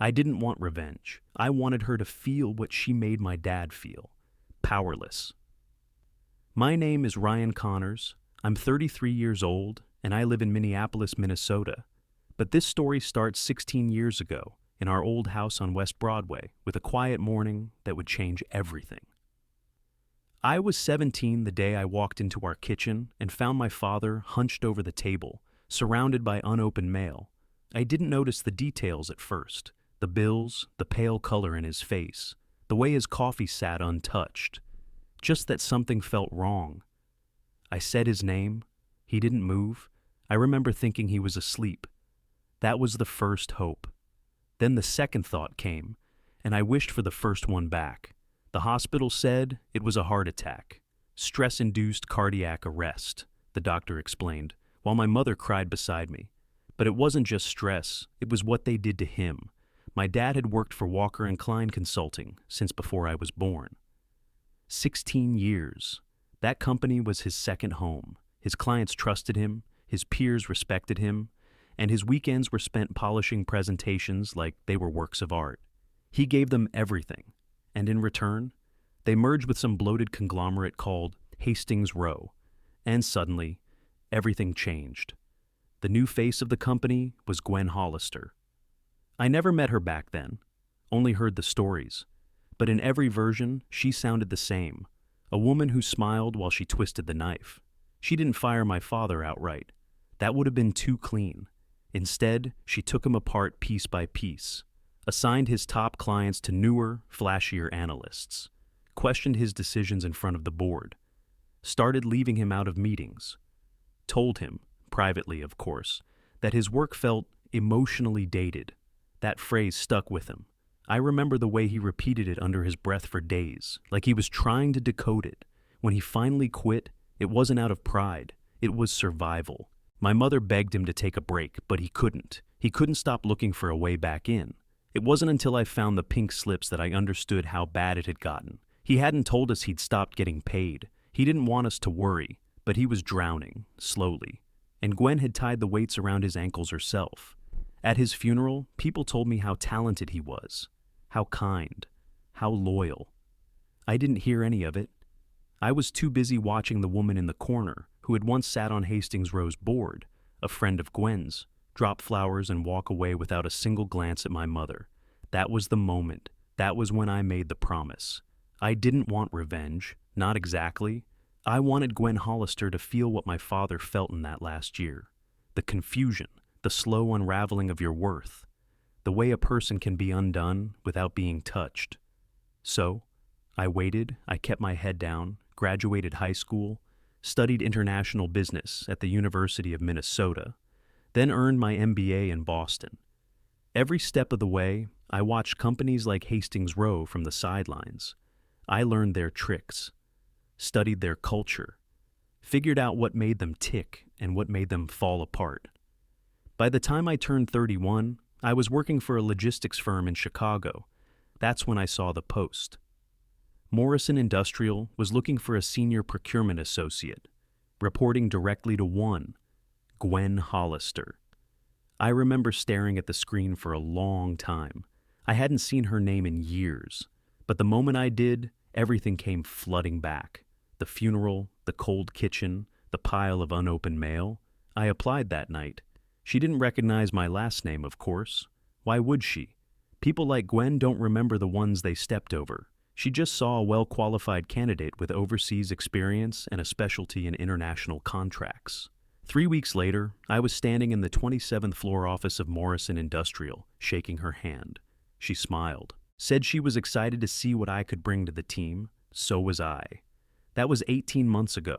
I didn't want revenge. I wanted her to feel what she made my dad feel. Powerless. My name is Ryan Connors. I'm 33 years old, and I live in Minneapolis, Minnesota. But this story starts 16 years ago in our old house on West Broadway with a quiet morning that would change everything. I was 17 the day I walked into our kitchen and found my father hunched over the table, surrounded by unopened mail. I didn't notice the details at first. The bills, the pale color in his face, the way his coffee sat untouched. Just that something felt wrong. I said his name. He didn't move. I remember thinking he was asleep. That was the first hope. Then the second thought came, and I wished for the first one back. The hospital said it was a heart attack. Stress-induced cardiac arrest, the doctor explained, while my mother cried beside me. But it wasn't just stress, it was what they did to him. My dad had worked for Walker and Klein Consulting since before I was born. 16 years. That company was his second home. His clients trusted him, his peers respected him, and his weekends were spent polishing presentations like they were works of art. He gave them everything, and in return, they merged with some bloated conglomerate called Hastings Row, and suddenly, everything changed. The new face of the company was Gwen Hollister. I never met her back then, only heard the stories, but in every version, she sounded the same, a woman who smiled while she twisted the knife. She didn't fire my father outright. That would have been too clean. Instead, she took him apart piece by piece, assigned his top clients to newer, flashier analysts, questioned his decisions in front of the board, started leaving him out of meetings, told him, privately of course, that his work felt emotionally dated. That phrase stuck with him. I remember the way he repeated it under his breath for days, like he was trying to decode it. When he finally quit, it wasn't out of pride, it was survival. My mother begged him to take a break, but he couldn't. He couldn't stop looking for a way back in. It wasn't until I found the pink slips that I understood how bad it had gotten. He hadn't told us he'd stopped getting paid. He didn't want us to worry, but he was drowning, slowly. And Gwen had tied the weights around his ankles herself. At his funeral, people told me how talented he was, how kind, how loyal. I didn't hear any of it. I was too busy watching the woman in the corner, who had once sat on Hastings Row's board, a friend of Gwen's, drop flowers and walk away without a single glance at my mother. That was the moment. That was when I made the promise. I didn't want revenge, not exactly. I wanted Gwen Hollister to feel what my father felt in that last year. The confusion, the slow unraveling of your worth, the way a person can be undone without being touched. So, I waited, I kept my head down, graduated high school, studied international business at the University of Minnesota, then earned my MBA in Boston. Every step of the way, I watched companies like Hastings Row from the sidelines. I learned their tricks, studied their culture, figured out what made them tick and what made them fall apart. By the time I turned 31, I was working for a logistics firm in Chicago. That's when I saw the post. Morrison Industrial was looking for a senior procurement associate, reporting directly to one, Gwen Hollister. I remember staring at the screen for a long time. I hadn't seen her name in years, but the moment I did, everything came flooding back. The funeral, the cold kitchen, the pile of unopened mail. I applied that night. She didn't recognize my last name, of course. Why would she? People like Gwen don't remember the ones they stepped over. She just saw a well-qualified candidate with overseas experience and a specialty in international contracts. 3 weeks later, I was standing in the 27th floor office of Morrison Industrial, shaking her hand. She smiled, said she was excited to see what I could bring to the team. So was I. That was 18 months ago.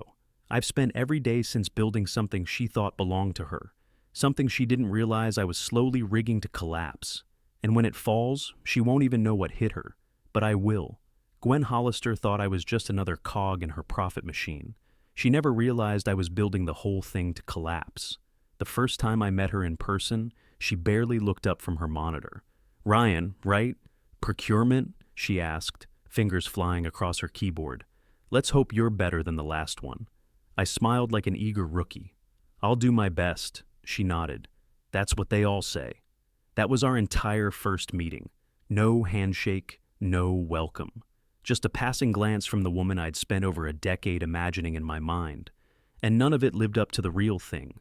I've spent every day since building something she thought belonged to her, something she didn't realize I was slowly rigging to collapse. And when it falls, she won't even know what hit her. But I will. Gwen Hollister thought I was just another cog in her profit machine. She never realized I was building the whole thing to collapse. The first time I met her in person, she barely looked up from her monitor. "Ryan, right? Procurement?" she asked, fingers flying across her keyboard. "Let's hope you're better than the last one." I smiled like an eager rookie. "I'll do my best," she nodded. "That's what they all say." That was our entire first meeting. No handshake, no welcome. Just a passing glance from the woman I'd spent over a decade imagining in my mind. And none of it lived up to the real thing.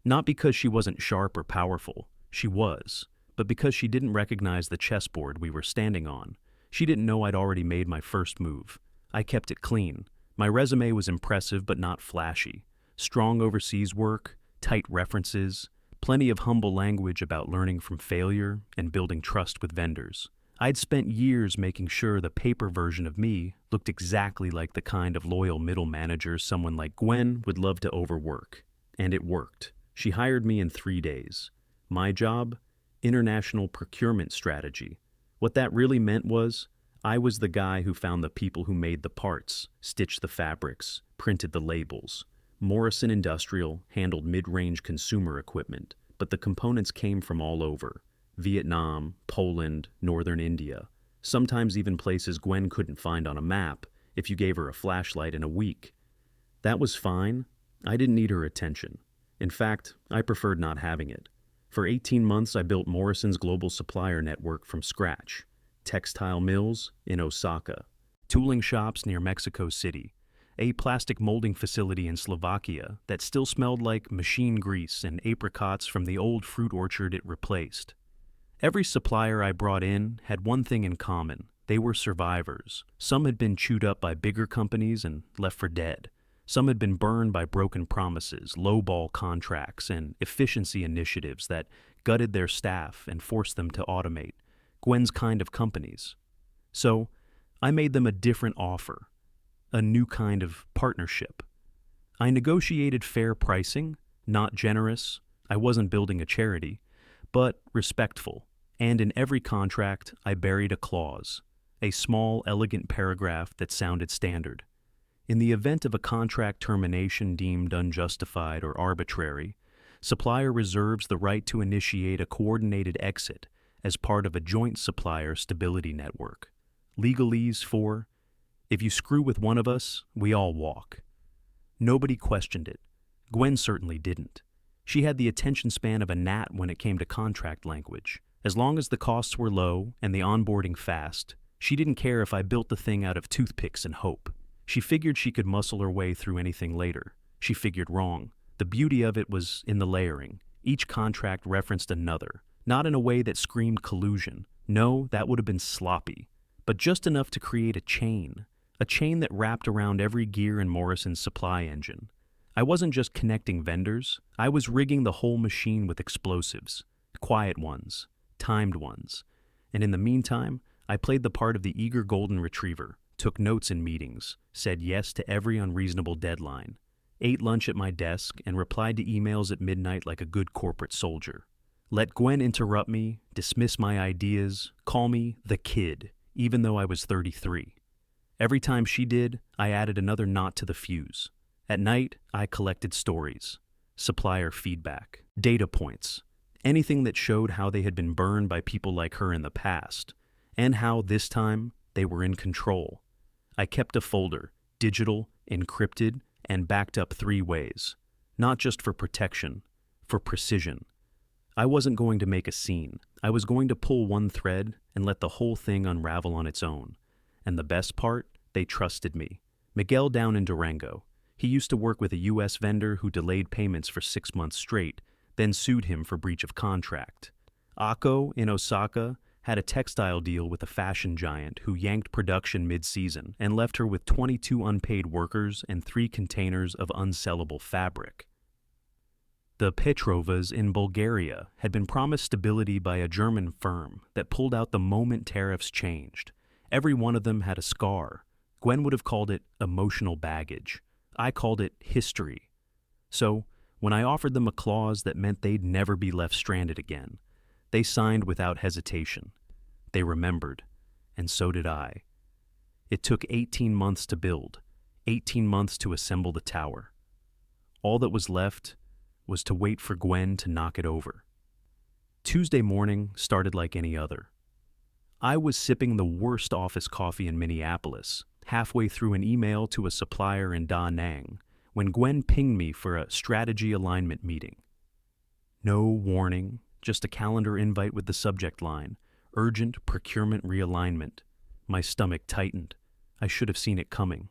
Not because she wasn't sharp or powerful, she was, but because she didn't recognize the chessboard we were standing on. She didn't know I'd already made my first move. I kept it clean. My resume was impressive but not flashy. Strong overseas work, tight references, plenty of humble language about learning from failure and building trust with vendors. I'd spent years making sure the paper version of me looked exactly like the kind of loyal middle manager someone like Gwen would love to overwork. And it worked. She hired me in 3 days. My job? International procurement strategy. What that really meant was, I was the guy who found the people who made the parts, stitched the fabrics, printed the labels. Morrison Industrial handled mid-range consumer equipment, but the components came from all over. Vietnam, Poland, northern India. Sometimes even places Gwen couldn't find on a map if you gave her a flashlight in a week. That was fine. I didn't need her attention. In fact, I preferred not having it. For 18 months, I built Morrison's global supplier network from scratch. Textile mills in Osaka, tooling shops near Mexico City, a plastic molding facility in Slovakia that still smelled like machine grease and apricots from the old fruit orchard it replaced. Every supplier I brought in had one thing in common. They were survivors. Some had been chewed up by bigger companies and left for dead. Some had been burned by broken promises, lowball contracts, and efficiency initiatives that gutted their staff and forced them to automate. Gwen's kind of companies. So, I made them a different offer, a new kind of partnership. I negotiated fair pricing, not generous. I wasn't building a charity, but respectful. And in every contract, I buried a clause, a small, elegant paragraph that sounded standard. In the event of a contract termination deemed unjustified or arbitrary, supplier reserves the right to initiate a coordinated exit as part of a joint supplier stability network. Legalese for, if you screw with one of us, we all walk. Nobody questioned it. Gwen certainly didn't. She had the attention span of a gnat when it came to contract language. As long as the costs were low and the onboarding fast, she didn't care if I built the thing out of toothpicks and hope. She figured she could muscle her way through anything later. She figured wrong. The beauty of it was in the layering. Each contract referenced another, not in a way that screamed collusion. No, that would have been sloppy, but just enough to create a chain that wrapped around every gear in Morrison's supply engine. I wasn't just connecting vendors, I was rigging the whole machine with explosives, quiet ones, timed ones. And in the meantime, I played the part of the eager golden retriever, took notes in meetings, said yes to every unreasonable deadline, ate lunch at my desk, and replied to emails at midnight like a good corporate soldier. Let Gwen interrupt me, dismiss my ideas, call me the kid, even though I was 33. Every time she did, I added another knot to the fuse. At night, I collected stories, supplier feedback, data points, anything that showed how they had been burned by people like her in the past, and how, this time, they were in control. I kept a folder, digital, encrypted, and backed up 3 ways. Not just for protection, for precision. I wasn't going to make a scene. I was going to pull one thread and let the whole thing unravel on its own. And the best part, they trusted me. Miguel down in Durango. He used to work with a U.S. vendor who delayed payments for 6 months straight, then sued him for breach of contract. Akko in Osaka had a textile deal with a fashion giant who yanked production mid-season and left her with 22 unpaid workers and 3 containers of unsellable fabric. The Petrovas in Bulgaria had been promised stability by a German firm that pulled out the moment tariffs changed. Every one of them had a scar. Gwen would have called it emotional baggage. I called it history. So, when I offered them a clause that meant they'd never be left stranded again, they signed without hesitation. They remembered, and so did I. It took 18 months to build, 18 months to assemble the tower. All that was left was to wait for Gwen to knock it over. Tuesday morning started like any other. I was sipping the worst office coffee in Minneapolis, halfway through an email to a supplier in Da Nang, when Gwen pinged me for a strategy alignment meeting. No warning, just a calendar invite with the subject line, Urgent Procurement Realignment. My stomach tightened. I should have seen it coming.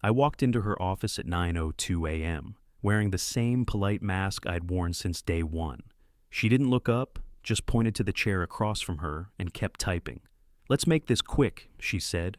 I walked into her office at 9:02 a.m., wearing the same polite mask I'd worn since day one. She didn't look up, just pointed to the chair across from her and kept typing. "Let's make this quick," she said.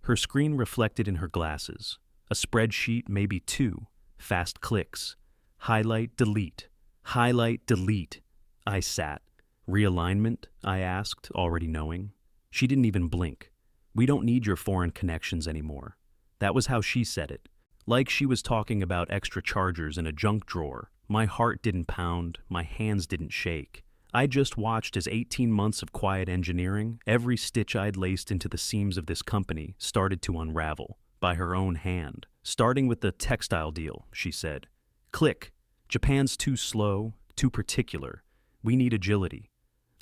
Her screen reflected in her glasses. A spreadsheet, maybe two. Fast clicks. Highlight, delete. Highlight, delete. I sat. "Realignment?" I asked, already knowing. She didn't even blink. "We don't need your foreign connections anymore." That was how she said it. Like she was talking about extra chargers in a junk drawer. My heart didn't pound, my hands didn't shake. I just watched as 18 months of quiet engineering, every stitch I'd laced into the seams of this company, started to unravel, by her own hand. "Starting with the textile deal," she said. "Click. Japan's too slow, too particular. We need agility."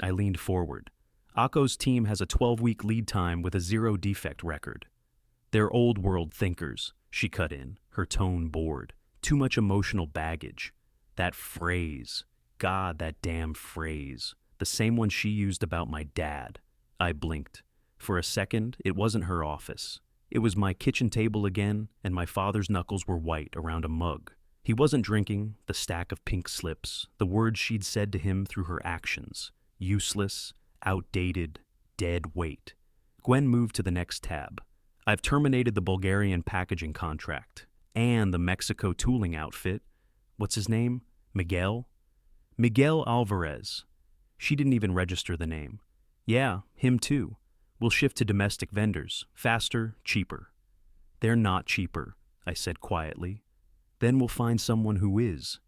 I leaned forward. "Akko's team has a 12-week lead time with a zero-defect record." "They're old-world thinkers," she cut in, her tone bored. "Too much emotional baggage." That phrase. God, that damn phrase. The same one she used about my dad. I blinked. For a second, it wasn't her office. It was my kitchen table again, and my father's knuckles were white around a mug. He wasn't drinking, the stack of pink slips, the words she'd said to him through her actions. Useless, outdated, dead weight. Gwen moved to the next tab. "I've terminated the Bulgarian packaging contract. And the Mexico tooling outfit. What's his name? Miguel? Miguel Alvarez." She didn't even register the name. "Yeah, him too. We'll shift to domestic vendors. Faster, cheaper." "They're not cheaper," I said quietly. "Then we'll find someone who is."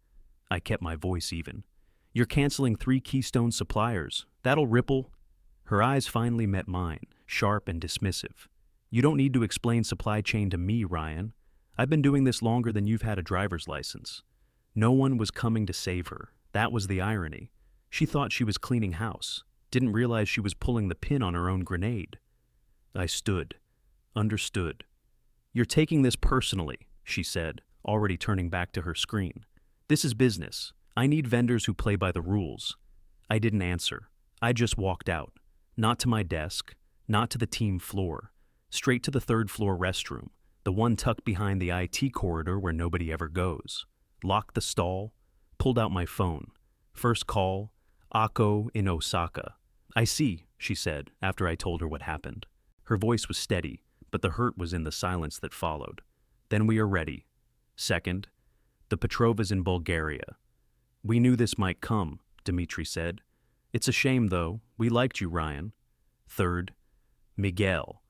I kept my voice even. "You're canceling 3 Keystone suppliers. That'll ripple." Her eyes finally met mine, sharp and dismissive. "You don't need to explain supply chain to me, Ryan. I've been doing this longer than you've had a driver's license." No one was coming to save her. That was the irony. She thought she was cleaning house, didn't realize she was pulling the pin on her own grenade. I stood. Understood. "You're taking this personally," she said, already turning back to her screen. "This is business. I need vendors who play by the rules." I didn't answer. I just walked out. Not to my desk, not to the team floor. Straight to the 3rd floor restroom, the one tucked behind the IT corridor where nobody ever goes. Locked the stall, pulled out my phone. First call, Akko in Osaka. "I see," she said, after I told her what happened. Her voice was steady, but the hurt was in the silence that followed. "Then we are ready." Second, "The Petrova's in Bulgaria." "We knew this might come," Dmitri said. "It's a shame, though. We liked you, Ryan." Third, "Miguel."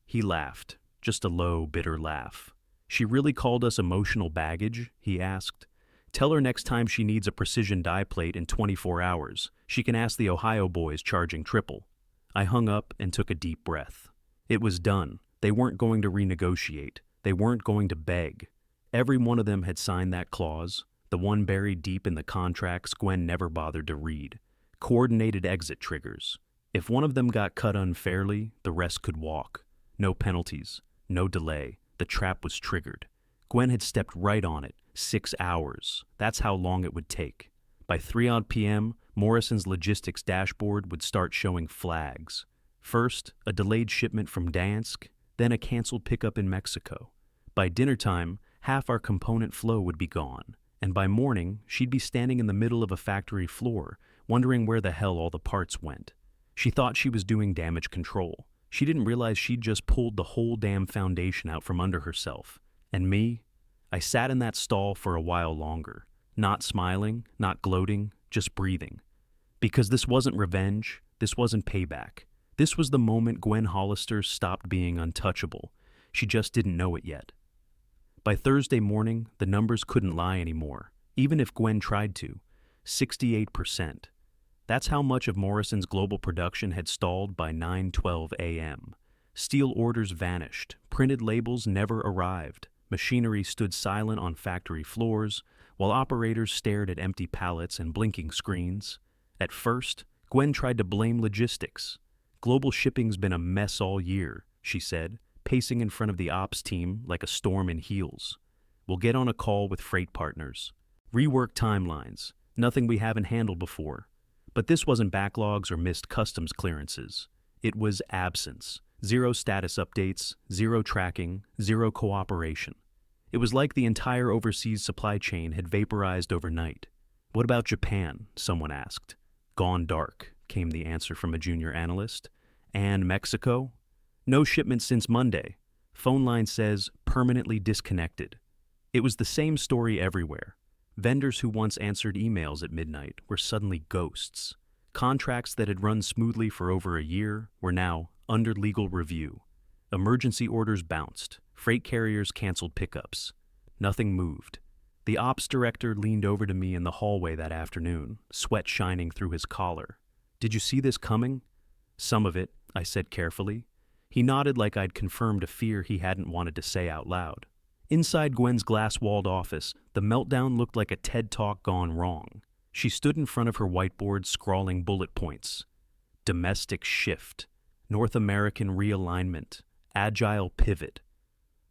He laughed, just a low, bitter laugh. "She really called us emotional baggage?" he asked. "Tell her next time she needs a precision die plate in 24 hours. She can ask the Ohio boys charging triple." I hung up and took a deep breath. It was done. They weren't going to renegotiate. They weren't going to beg. Every one of them had signed that clause, the one buried deep in the contracts Gwen never bothered to read. Coordinated exit triggers. If one of them got cut unfairly, the rest could walk. No penalties, no delay. The trap was triggered. Gwen had stepped right on it. 6 hours. That's how long it would take. By 3 p.m., Morrison's logistics dashboard would start showing flags. First, a delayed shipment from Dansk, then a canceled pickup in Mexico. By dinner time, half our component flow would be gone. And by morning, she'd be standing in the middle of a factory floor, wondering where the hell all the parts went. She thought she was doing damage control. She didn't realize she'd just pulled the whole damn foundation out from under herself. And me? I sat in that stall for a while longer, not smiling, not gloating, just breathing. Because this wasn't revenge, this wasn't payback. This was the moment Gwen Hollister stopped being untouchable. She just didn't know it yet. By Thursday morning, the numbers couldn't lie anymore, even if Gwen tried to. 68%. That's how much of Morrison's global production had stalled by 9:12 a.m. Steel orders vanished, printed labels never arrived, machinery stood silent on factory floors, while operators stared at empty pallets and blinking screens. At first, Gwen tried to blame logistics. "Global shipping's been a mess all year," she said, pacing in front of the ops team like a storm in heels. "We'll get on a call with freight partners. Rework timelines, nothing we haven't handled before." But this wasn't backlogs or missed customs clearances. It was absence. Zero status updates, zero tracking, zero cooperation. It was like the entire overseas supply chain had vaporized overnight. What about Japan? Someone asked. Gone dark, came the answer from a junior analyst. And Mexico? No shipment since Monday. Phone line says permanently disconnected. It was the same story everywhere. Vendors who once answered emails at midnight were suddenly ghosts. Contracts that had run smoothly for over a year were now under legal review. Emergency orders bounced. Freight carriers canceled pickups. Nothing moved. The ops director leaned over to me in the hallway that afternoon, sweat shining through his collar. "Did you see this coming?" "Some of it," I said carefully. He nodded like I'd confirmed a fear he hadn't wanted to say out loud. Inside Gwen's glass-walled office, the meltdown looked like a TED Talk gone wrong. She stood in front of her whiteboard scrawling bullet points. Domestic shift, North American realignment, agile pivot.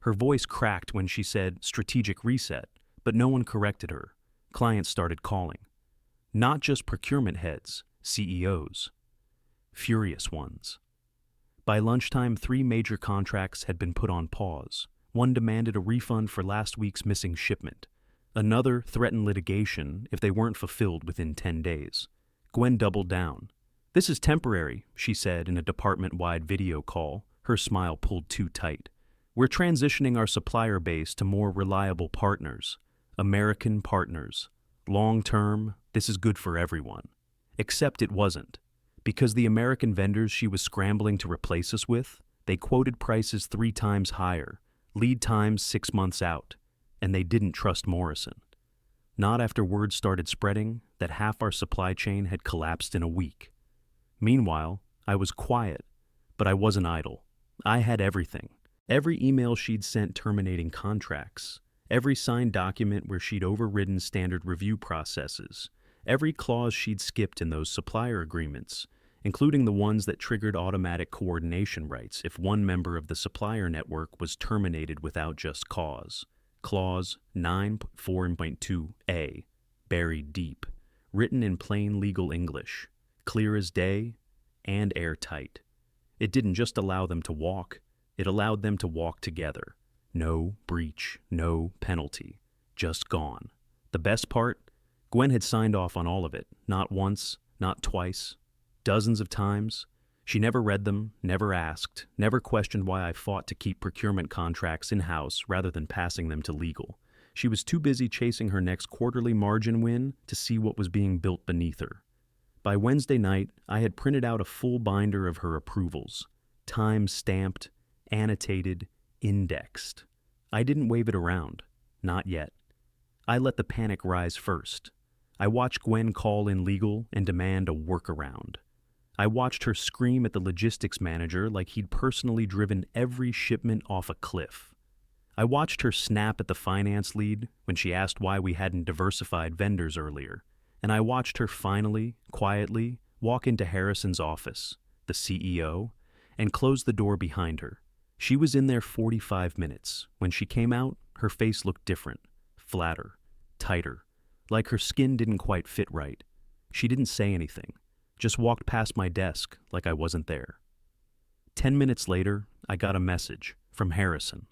Her voice cracked when she said strategic reset, but no one corrected her. Clients started calling. Not just procurement heads, CEOs. Furious ones. By lunchtime, 3 major contracts had been put on pause. One demanded a refund for last week's missing shipment. Another threatened litigation if they weren't fulfilled within 10 days. Gwen doubled down. "This is temporary," she said in a department-wide video call, her smile pulled too tight. "We're transitioning our supplier base to more reliable partners. American partners. Long-term, this is good for everyone." Except it wasn't. Because the American vendors she was scrambling to replace us with, they quoted prices 3 times higher, lead times 6 months out, and they didn't trust Morrison. Not after word started spreading that half our supply chain had collapsed in a week. Meanwhile, I was quiet, but I wasn't idle. I had everything. Every email she'd sent terminating contracts, every signed document where she'd overridden standard review processes, every clause she'd skipped in those supplier agreements, including the ones that triggered automatic coordination rights if one member of the supplier network was terminated without just cause. Clause 9.4.2a, buried deep, written in plain legal English, clear as day and airtight. It didn't just allow them to walk, it allowed them to walk together. No breach, no penalty, just gone. The best part? Gwen had signed off on all of it, not once, not twice, dozens of times. She never read them, never asked, never questioned why I fought to keep procurement contracts in-house rather than passing them to legal. She was too busy chasing her next quarterly margin win to see what was being built beneath her. By Wednesday night, I had printed out a full binder of her approvals, time-stamped, annotated, indexed. I didn't wave it around. Not yet. I let the panic rise first. I watched Gwen call in legal and demand a workaround. I watched her scream at the logistics manager like he'd personally driven every shipment off a cliff. I watched her snap at the finance lead when she asked why we hadn't diversified vendors earlier. And I watched her finally, quietly, walk into Harrison's office, the CEO, and close the door behind her. She was in there 45 minutes. When she came out, her face looked different, flatter, tighter, like her skin didn't quite fit right. She didn't say anything, just walked past my desk like I wasn't there. 10 minutes later, I got a message from Harrison.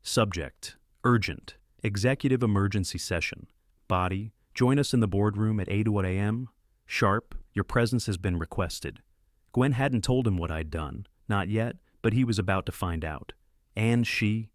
Subject, urgent, executive emergency session. Body, join us in the boardroom at 8 a.m. Sharp, your presence has been requested. Gwen hadn't told him what I'd done, not yet, but he was about to find out. And she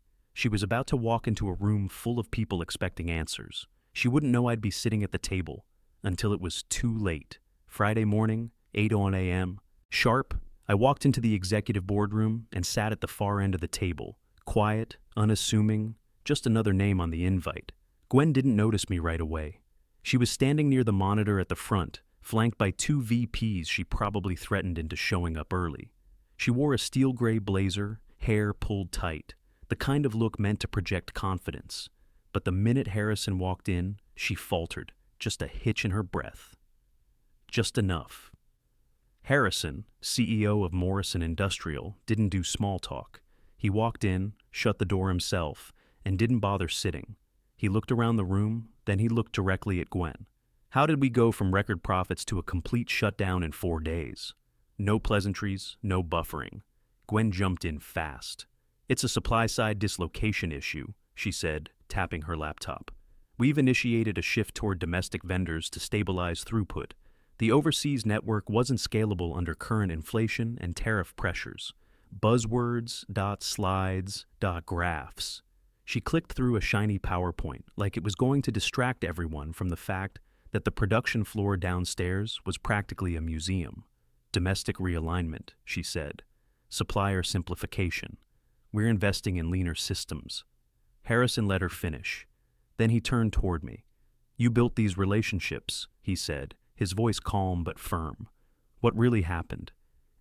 was about to walk into a room full of people expecting answers. She wouldn't know I'd be sitting at the table until it was too late. Friday morning, 8 a.m. Sharp, I walked into the executive boardroom and sat at the far end of the table. Quiet, unassuming, just another name on the invite. Gwen didn't notice me right away. She was standing near the monitor at the front, flanked by 2 VPs she probably threatened into showing up early. She wore a steel gray blazer, hair pulled tight, the kind of look meant to project confidence. But the minute Harrison walked in, she faltered, just a hitch in her breath. Just enough. Harrison, CEO of Morrison Industrial, didn't do small talk. He walked in, shut the door himself, and didn't bother sitting. He looked around the room, then he looked directly at Gwen. How did we go from record profits to a complete shutdown in 4 days? No pleasantries, no buffering. Gwen jumped in fast. It's a supply-side dislocation issue, she said, tapping her laptop. We've initiated a shift toward domestic vendors to stabilize throughput. The overseas network wasn't scalable under current inflation and tariff pressures. Buzzwords, slides, graphs. She clicked through a shiny PowerPoint like it was going to distract everyone from the fact that the production floor downstairs was practically a museum. Domestic realignment, she said. Supplier simplification. We're investing in leaner systems. Harrison let her finish. Then he turned toward me. You built these relationships, he said, his voice calm but firm. What really happened?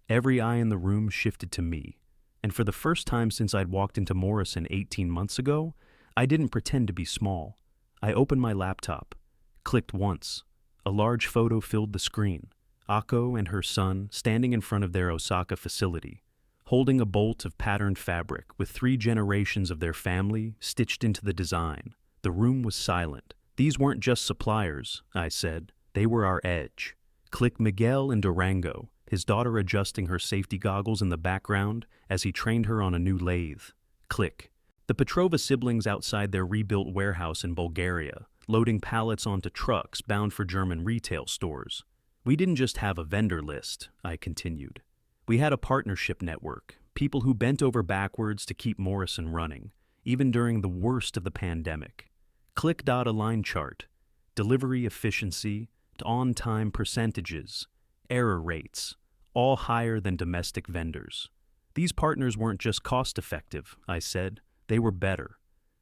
Every eye in the room shifted to me, and for the first time since I'd walked into Morrison 18 months ago, I didn't pretend to be small. I opened my laptop, clicked once. A large photo filled the screen. Ako and her son standing in front of their Osaka facility, holding a bolt of patterned fabric with 3 generations of their family stitched into the design. The room was silent. These weren't just suppliers, I said. They were our edge. Click Miguel in Durango, his daughter adjusting her safety goggles in the background as he trained her on a new lathe. Click. The Petrova siblings outside their rebuilt warehouse in Bulgaria, loading pallets onto trucks bound for German retail stores. We didn't just have a vendor list, I continued. We had a partnership network, people who bent over backwards to keep Morrison running, even during the worst of the pandemic. Click a line chart, delivery efficiency, to on-time percentages, error rates, all higher than domestic vendors. These partners weren't just cost-effective, I said. They were better.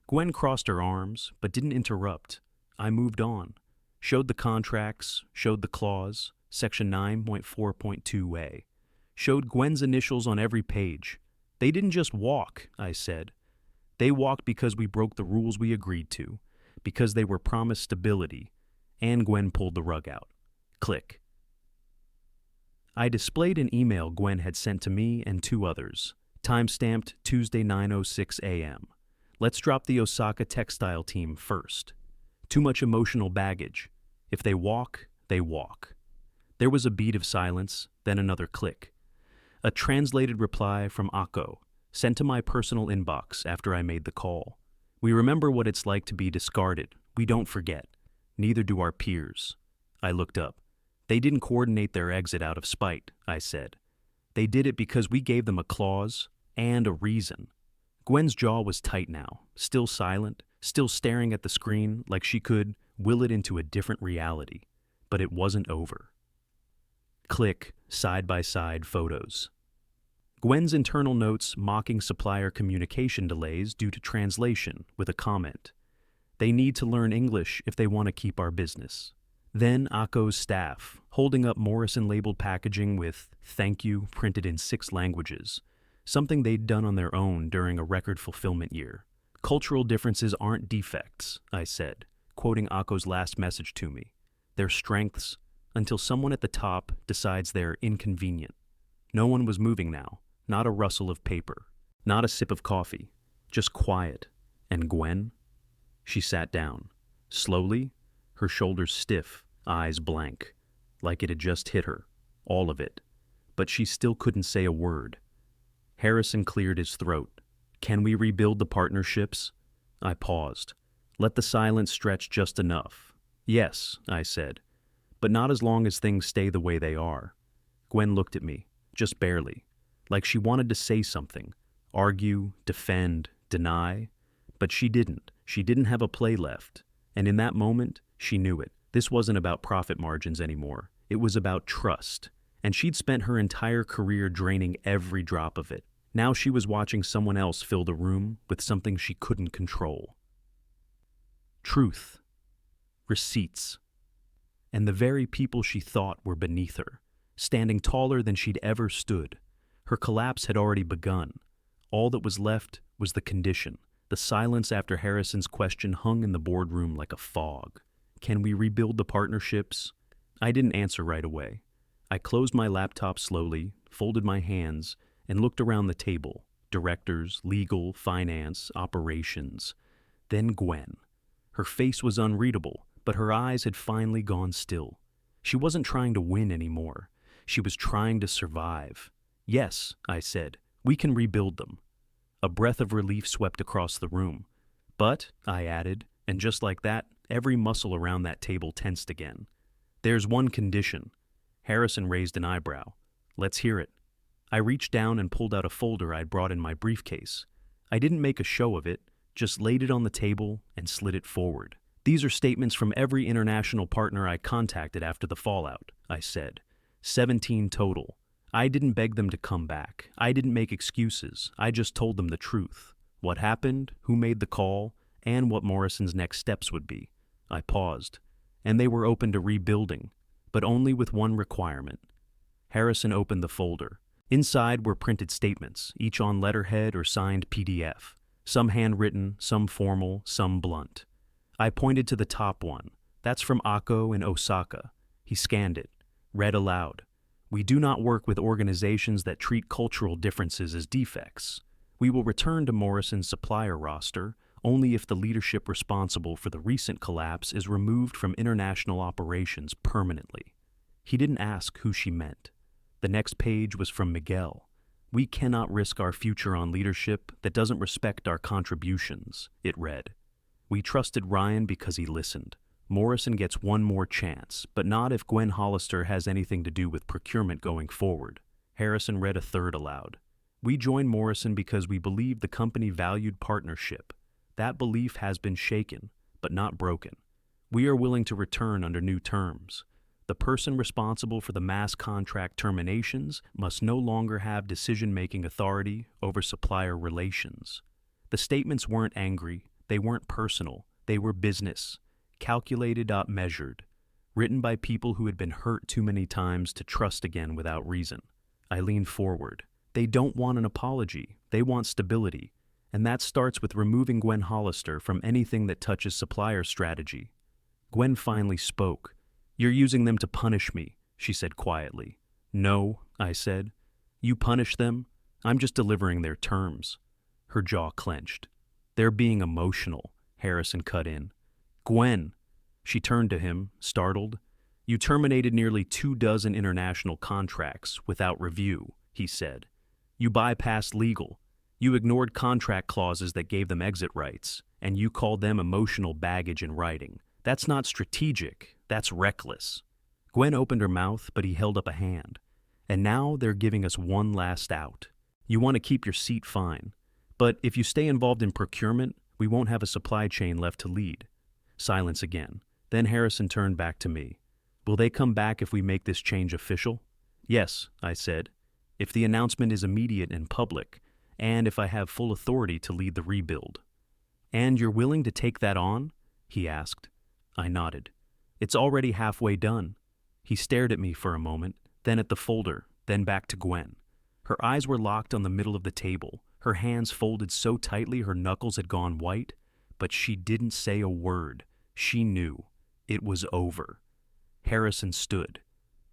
Gwen crossed her arms, but didn't interrupt. I moved on. Showed the contracts, showed the clause, section 9.4.2a. Showed Gwen's initials on every page. They didn't just walk, I said. They walked because we broke the rules we agreed to, because they were promised stability, and Gwen pulled the rug out. Click. I displayed an email Gwen had sent to me and 2 others, time-stamped Tuesday 9:06 a.m. Let's drop the Osaka textile team first. Too much emotional baggage. If they walk, they walk. There was a beat of silence, then another click. A translated reply from Ako, sent to my personal inbox after I made the call. We remember what it's like to be discarded. We don't forget. Neither do our peers. I looked up. They didn't coordinate their exit out of spite, I said. They did it because we gave them a clause and a reason. Gwen's jaw was tight now, still silent, still staring at the screen like she could will it into a different reality. But it wasn't over. Click side-by-side photos. Gwen's internal notes mocking supplier communication delays due to translation with a comment. They need to learn English if they want to keep our business. Then Ako's staff, holding up Morrison-labeled packaging with "Thank you" printed in 6 languages, something they'd done on their own during a record fulfillment year. Cultural differences aren't defects, I said, quoting Ako's last message to me. They're strengths, until someone at the top decides they're inconvenient. No one was moving now, not a rustle of paper, not a sip of coffee, just quiet. And Gwen? She sat down, slowly, her shoulders stiff, eyes blank, like it had just hit her, all of it. But she still couldn't say a word. Harrison cleared his throat. Can we rebuild the partnerships? I paused. Let the silence stretch just enough. Yes, I said, but not as long as things stay the way they are. Gwen looked at me, just barely, like she wanted to say something, argue, defend, deny, but she didn't. She didn't have a play left, and in that moment, she knew it. This wasn't about profit margins anymore. It was about trust, and she'd spent her entire career draining every drop of it. Now she was watching someone else fill the room with something she couldn't control. Truth. Receipts. And the very people she thought were beneath her, standing taller than she'd ever stood. Her collapse had already begun. All that was left was the condition. The silence after Harrison's question hung in the boardroom like a fog. Can we rebuild the partnerships? I didn't answer right away. I closed my laptop slowly, folded my hands, and looked around the table. Directors, legal, finance, operations. Then Gwen. Her face was unreadable, but her eyes had finally gone still. She wasn't trying to win anymore. She was trying to survive. "Yes," I said, "we can rebuild them." A breath of relief swept across the room. "But," I added, and just like that, every muscle around that table tensed again. "There's one condition." Harrison raised an eyebrow. "Let's hear it." I reached down and pulled out a folder I'd brought in my briefcase. I didn't make a show of it, just laid it on the table and slid it forward. "These are statements from every international partner I contacted after the fallout," I said. 17 total. I didn't beg them to come back. I didn't make excuses. I just told them the truth. What happened, who made the call, and what Morrison's next steps would be. I paused. And they were open to rebuilding, but only with one requirement. Harrison opened the folder. Inside were printed statements, each on letterhead or signed PDF. Some handwritten, some formal, some blunt. I pointed to the top one. "That's from Akko in Osaka." He scanned it, read aloud. "We do not work with organizations that treat cultural differences as defects. We will return to Morrison's supplier roster only if the leadership responsible for the recent collapse is removed from international operations permanently." He didn't ask who she meant. The next page was from Miguel. "We cannot risk our future on leadership that doesn't respect our contributions," it read. "We trusted Ryan because he listened. Morrison gets one more chance, but not if Gwen Hollister has anything to do with procurement going forward." Harrison read a third aloud. "We joined Morrison because we believed the company valued partnership. That belief has been shaken, but not broken. We are willing to return under new terms. The person responsible for the mass contract terminations must no longer have decision-making authority over supplier relations." The statements weren't angry, they weren't personal, they were business, calculated, measured, written by people who had been hurt too many times to trust again without reason. I leaned forward. They don't want an apology, they want stability, and that starts with removing Gwen Hollister from anything that touches supplier strategy. Gwen finally spoke. "You're using them to punish me," she said quietly. "No," I said. "You punish them? I'm just delivering their terms." Her jaw clenched. "They're being emotional," Harrison cut in. "Gwen," she turned to him, startled. "You terminated nearly 24 international contracts without review," he said. "You bypassed legal. You ignored contract clauses that gave them exit rights, and you called them emotional baggage in writing. That's not strategic, that's reckless." Gwen opened her mouth, but he held up a hand. "And now they're giving us one last out. You want to keep your seat, fine. But if you stay involved in procurement, we won't have a supply chain left to lead." Silence again. Then Harrison turned back to me. "Will they come back if we make this change official?" "Yes," I said. "If the announcement is immediate and public, and if I have full authority to lead the rebuild." "And you're willing to take that on?" he asked. I nodded. "It's already halfway done." He stared at me for a moment, then at the folder, then back to Gwen. Her eyes were locked on the middle of the table, her hands folded so tightly her knuckles had gone white, but she didn't say a word. She knew. It was over. Harrison stood.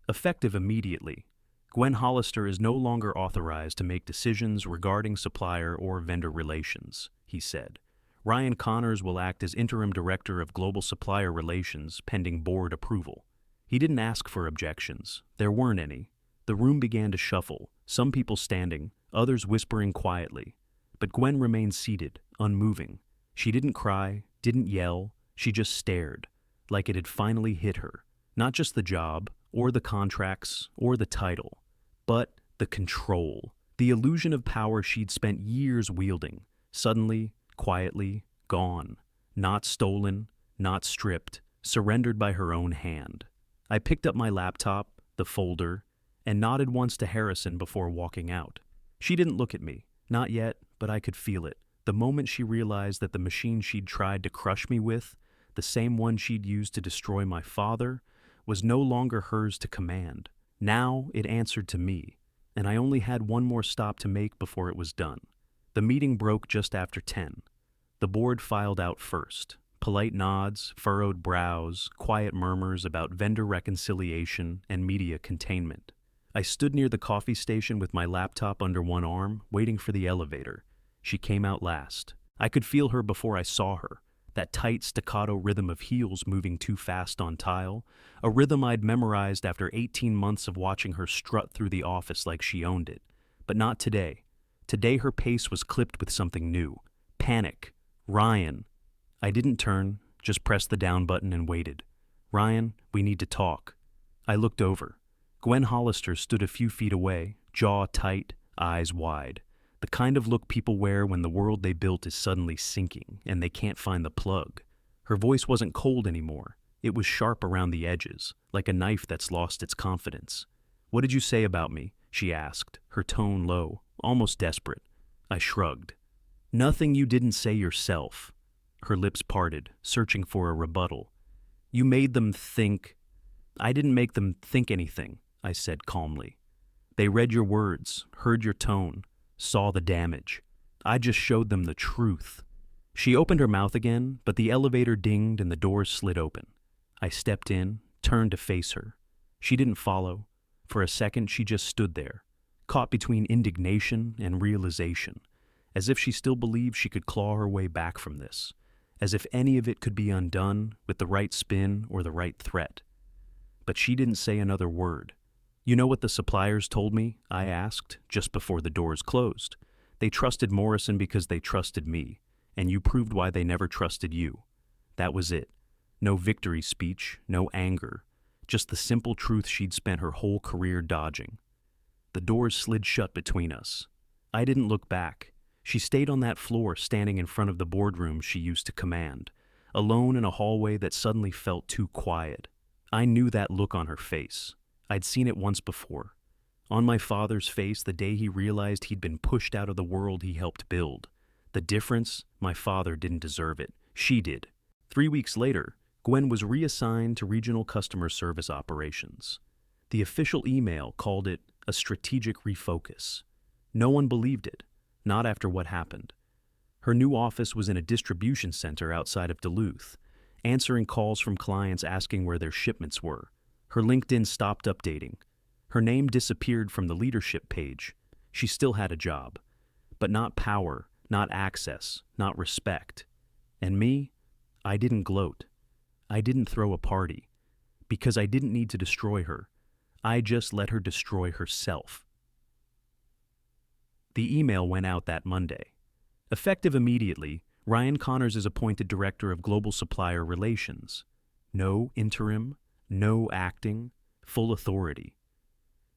"Effective immediately. Gwen Hollister is no longer authorized to make decisions regarding supplier or vendor relations," he said. "Ryan Connors will act as interim director of global supplier relations pending board approval." He didn't ask for objections. There weren't any. The room began to shuffle, some people standing, others whispering quietly. But Gwen remained seated, unmoving. She didn't cry, didn't yell, she just stared, like it had finally hit her. Not just the job, or the contracts, or the title, but the control, the illusion of power she'd spent years wielding, suddenly, quietly, gone. Not stolen, not stripped, surrendered by her own hand. I picked up my laptop, the folder, and nodded once to Harrison before walking out. She didn't look at me, not yet, but I could feel it. The moment she realized that the machine she'd tried to crush me with, the same one she'd used to destroy my father, was no longer hers to command. Now it answered to me, and I only had one more stop to make before it was done. The meeting broke just after 10. The board filed out first. Polite nods, furrowed brows, quiet murmurs about vendor reconciliation and media containment. I stood near the coffee station with my laptop under one arm, waiting for the elevator. She came out last. I could feel her before I saw her. that tight staccato rhythm of heels moving too fast on tile, a rhythm I'd memorized after 18 months of watching her strut through the office like she owned it. But not today. Today her pace was clipped with something new. Panic. Ryan. I didn't turn, just pressed the down button and waited. Ryan, we need to talk. I looked over. Gwen Hollister stood a few feet away, jaw tight, eyes wide. The kind of look people wear when the world they built is suddenly sinking and they can't find the plug. Her voice wasn't cold anymore. It was sharp around the edges, like a knife that's lost its confidence. "What did you say about me?" she asked, her tone low, almost desperate. I shrugged. "Nothing you didn't say yourself." Her lips parted, searching for a rebuttal. "You made them think—" "I didn't make them think anything," I said calmly. "They read your words, heard your tone, saw the damage. I just showed them the truth." She opened her mouth again, but the elevator dinged and the doors slid open. I stepped in, turned to face her. She didn't follow. For a second, she just stood there, caught between indignation and realization, as if she still believed she could claw her way back from this, as if any of it could be undone with the right spin or the right threat. But she didn't say another word. "You know what the suppliers told me?" I asked, just before the doors closed. "They trusted Morrison because they trusted me, and you proved why they never trusted you." That was it. No victory speech, no anger, just the simple truth she'd spent her whole career dodging. The doors slid shut between us. I didn't look back. She stayed on that floor, standing in front of the boardroom she used to command, alone in a hallway that suddenly felt too quiet. I knew that look on her face. I'd seen it once before. On my father's face the day he realized he'd been pushed out of the world he helped build. The difference? My father didn't deserve it. She did. 3 weeks later, Gwen was reassigned to regional customer service operations. The official email called it a strategic refocus. No one believed it, not after what happened. Her new office was in a distribution center outside of Duluth, answering calls from clients asking where their shipments were. Her LinkedIn stopped updating. Her name disappeared from the leadership page. She still had a job, but not power, not access, not respect. And me? I didn't gloat. I didn't throw a party, because I didn't need to destroy her. I just let her destroy herself. The email went out that Monday. Effective immediately, Ryan Connors is appointed Director of Global Supplier Relations. No interim, no acting, full authority.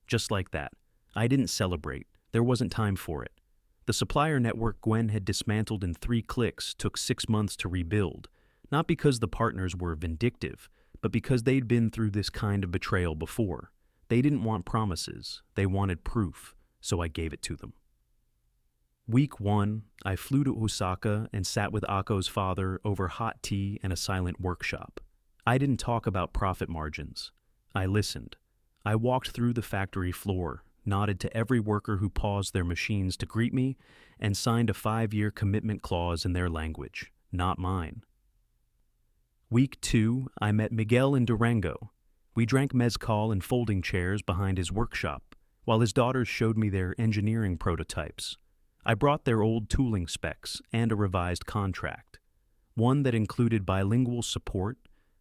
Just like that. I didn't celebrate. There wasn't time for it. The supplier network Gwen had dismantled in 3 clicks took 6 months to rebuild, not because the partners were vindictive, but because they'd been through this kind of betrayal before. They didn't want promises. They wanted proof, so I gave it to them. Week 1, I flew to Osaka and sat with Akko's father over hot tea and a silent workshop. I didn't talk about profit margins. I listened. I walked through the factory floor, nodded to every worker who paused their machines to greet me, and signed a 5-year commitment clause in their language, not mine. Week 2, I met Miguel in Durango. We drank mezcal in folding chairs behind his workshop, while his daughters showed me their engineering prototypes. I brought their old tooling specs and a revised contract, one that included bilingual support,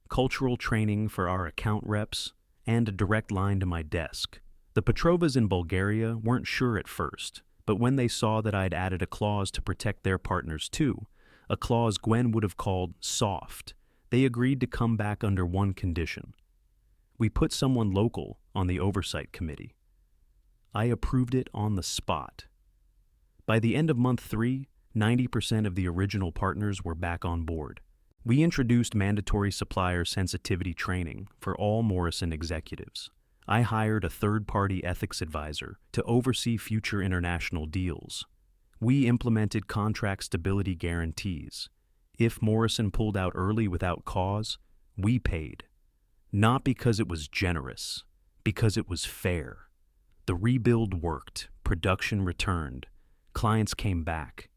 cultural training for our account reps, and a direct line to my desk. The Petrovas in Bulgaria weren't sure at first, but when they saw that I'd added a clause to protect their partners too, a clause Gwen would have called soft, they agreed to come back under one condition. We put someone local on the oversight committee. I approved it on the spot. By the end of month 3, 90% of the original partners were back on board. We introduced mandatory supplier sensitivity training for all Morrison executives. I hired a third-party ethics advisor to oversee future international deals. We implemented contract stability guarantees. If Morrison pulled out early without cause, we paid. Not because it was generous, because it was fair. The rebuild worked, production returned, clients came back.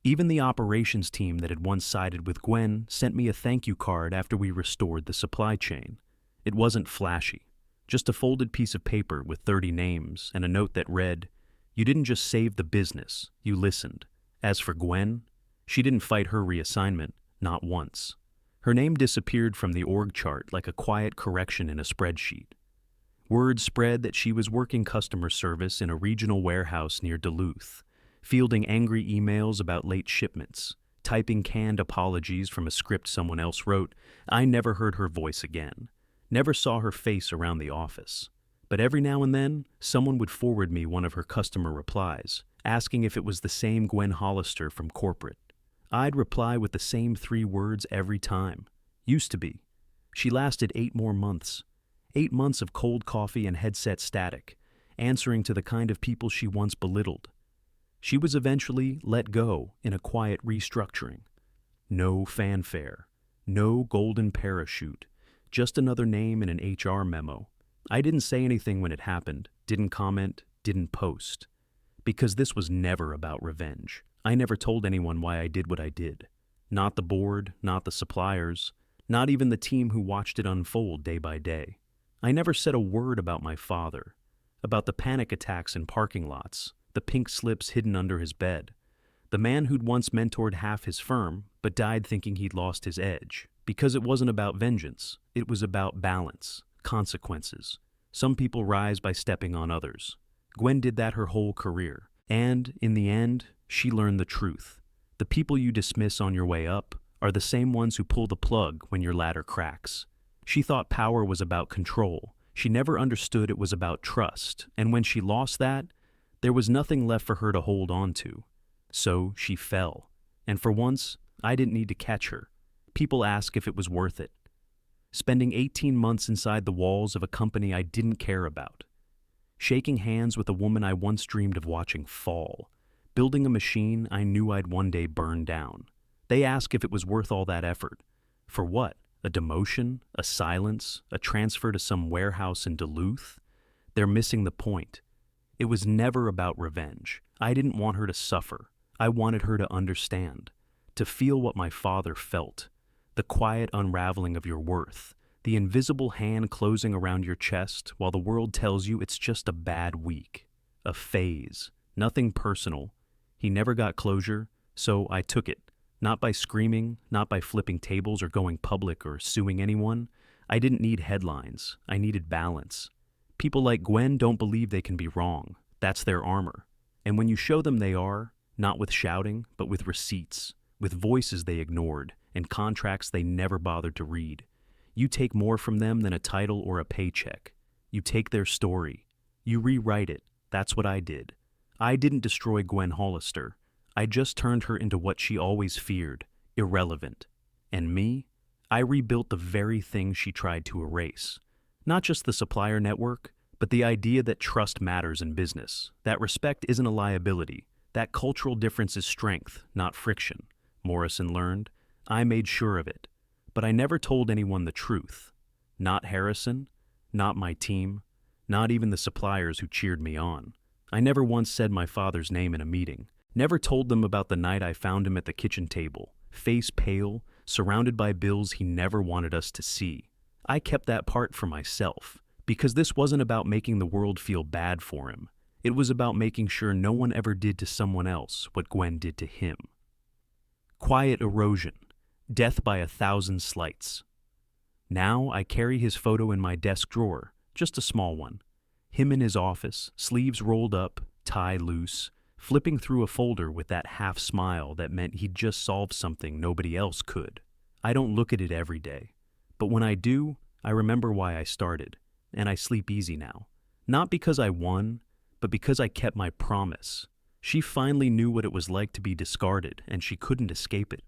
Even the operations team that had once sided with Gwen sent me a thank you card after we restored the supply chain. It wasn't flashy, just a folded piece of paper with 30 names and a note that read, "You didn't just save the business, you listened." As for Gwen, she didn't fight her reassignment, not once. Her name disappeared from the org chart like a quiet correction in a spreadsheet. Word spread that she was working customer service in a regional warehouse near Duluth, fielding angry emails about late shipments, typing canned apologies from a script someone else wrote. I never heard her voice again, never saw her face around the office. But every now and then, someone would forward me one of her customer replies, asking if it was the same Gwen Hollister from corporate. I'd reply with the same 3 words every time. Used to be. She lasted 8 more months. 8 months of cold coffee and headset static, answering to the kind of people she once belittled. She was eventually let go in a quiet restructuring. No fanfare. No golden parachute. Just another name in an HR memo. I didn't say anything when it happened, didn't comment, didn't post. Because this was never about revenge. I never told anyone why I did what I did. Not the board, not the suppliers, not even the team who watched it unfold day by day. I never said a word about my father, about the panic attacks in parking lots, the pink slips hidden under his bed, the man who'd once mentored half his firm but died thinking he'd lost his edge. Because it wasn't about vengeance, it was about balance, consequences. Some people rise by stepping on others. Gwen did that her whole career. And, in the end, she learned the truth. The people you dismiss on your way up are the same ones who pull the plug when your ladder cracks. She thought power was about control. She never understood it was about trust. And when she lost that, there was nothing left for her to hold on to. So she fell. And for once, I didn't need to catch her. People ask if it was worth it. Spending 18 months inside the walls of a company I didn't care about. Shaking hands with a woman I once dreamed of watching fall. Building a machine I knew I'd one day burn down. They ask if it was worth all that effort. For what? A demotion? A silence? A transfer to some warehouse in Duluth? They're missing the point. It was never about revenge. I didn't want her to suffer. I wanted her to understand. To feel what my father felt. The quiet unraveling of your worth. The invisible hand closing around your chest while the world tells you it's just a bad week. A phase. Nothing personal. He never got closure, so I took it. Not by screaming, not by flipping tables or going public or suing anyone. I didn't need headlines. I needed balance. People like Gwen don't believe they can be wrong. That's their armor. And when you show them they are, not with shouting, but with receipts, with voices they ignored, and contracts they never bothered to read, you take more from them than a title or a paycheck. You take their story. You rewrite it. That's what I did. I didn't destroy Gwen Hollister. I just turned her into what she always feared, irrelevant. And me? I rebuilt the very thing she tried to erase. Not just the supplier network, but the idea that trust matters in business, that respect isn't a liability, that cultural difference is strength, not friction. Morrison learned. I made sure of it. But I never told anyone the truth. Not Harrison, not my team, not even the suppliers who cheered me on. I never once said my father's name in a meeting. Never told them about the night I found him at the kitchen table, face pale, surrounded by bills he never wanted us to see. I kept that part for myself, because this wasn't about making the world feel bad for him. It was about making sure no one ever did to someone else what Gwen did to him. Quiet erosion, death by 1,000 slights. Now I carry his photo in my desk drawer, just a small one. Him in his office, sleeves rolled up, tie loose, flipping through a folder with that half smile that meant he'd just solved something nobody else could. I don't look at it every day, but when I do, I remember why I started, and I sleep easy now. Not because I won, but because I kept my promise. She finally knew what it was like to be discarded, and she couldn't escape it.